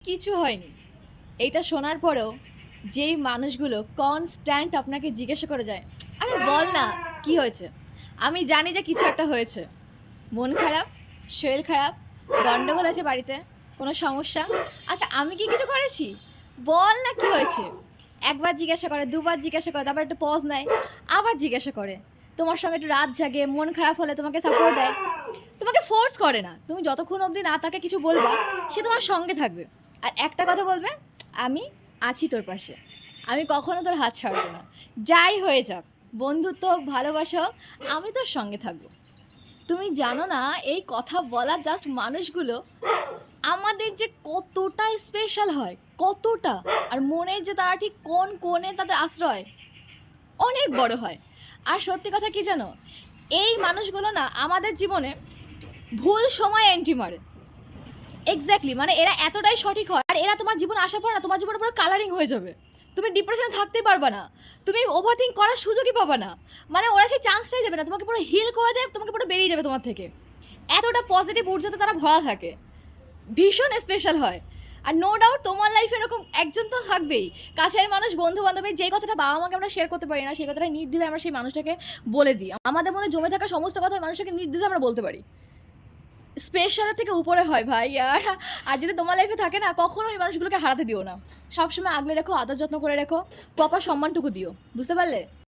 কিছু হয়নি। এইটা শোনার পরেও যেই মানুষগুলো কনস্ট্যান্ট আপনাকে জিজ্ঞাসা করে যায়, আরে বল না কি হয়েছে? আমি জানি যে কিছু একটা হয়েছে। মন খারাপ, শরীর খারাপ, গন্ডগোল আছে বাড়িতে, কোনো সমস্যা। আচ্ছা আমি কি কিছু করেছি? বল না কি হয়েছে? একবার জিজ্ঞাসা করে, দুবার জিজ্ঞাসা করে, তারপর একটু পজ নেয়, আবার জিজ্ঞাসা করে। তোমার সঙ্গে একটু রাত জাগে, মন খারাপ হলে তোমাকে সাপোর্ট দেয়। তোমাকে ফোর্স করে না। তুমি যতক্ষণ অবধি না তাকে কিছু বলবা, সে তোমার সঙ্গে থাকবে। আর একটা কথা বলবে, আমি আছি তোর পাশে। আমি কখনো তোর হাত ছাড়বো না। যাই হয়ে যাক, বন্ধুত্ব হোক, ভালোবাসা হোক, আমি তোর সঙ্গে থাকবো। তুমি জানো না এই কথা বলা জাস্ট মানুষগুলো আমাদের যে কতটা স্পেশাল হয়, কতটা। আর মনের যে তারা ঠিক কোন কোণে তাদের আশ্রয় অনেক বড় হয়। আর সত্যি কথা কি জানো, এই মানুষগুলো না আমাদের জীবনে ভুল সময় এন্ট্রি মারে। এক্স্যাক্টলি, মানে এরা এতটাই সঠিক হয়, আর এরা তোমার জীবনে আসার পর না তোমার জীবনে পুরো কালারিং হয়ে যাবে। তুমি ডিপ্রেশনে থাকতেই পারবে না, তুমি ওভারথিঙ্ক করার সুযোগই পাবে না। মানে ওরা সেই চান্সটাই দেবে না, তোমাকে পুরো হিল করে দেবে, তোমাকে পুরো বেরিয়ে যাবে তোমার থেকে। এতটা পজিটিভ ঊর্জাতে তারা ভরা থাকে, ভীষণ স্পেশাল হয়। আর নো ডাউট তোমার লাইফে এরকম একজন তো থাকবেই, কাছের মানুষ, বন্ধু বান্ধবী, যেই কথাটা বাবা মাকে আমরা শেয়ার করতে পারি না, সেই কথাটা নির্দ্বিধায় আমরা সেই মানুষটাকে বলে দিই। আমাদের মধ্যে জমে থাকা সমস্ত কথা মানুষটাকে নির্দ্বিধায় আমরা বলতে পারি। স্পেশালের থেকে উপরে হয় ভাই। আর যদি তোমার লাইফে থাকে না, কখনো ওই মানুষগুলোকে হারাতে দিও না। সবসময় আগলে রেখো, আদর যত্ন করে রেখো, প্রপার সম্মানটুকু দিও। বুঝতে পারলে?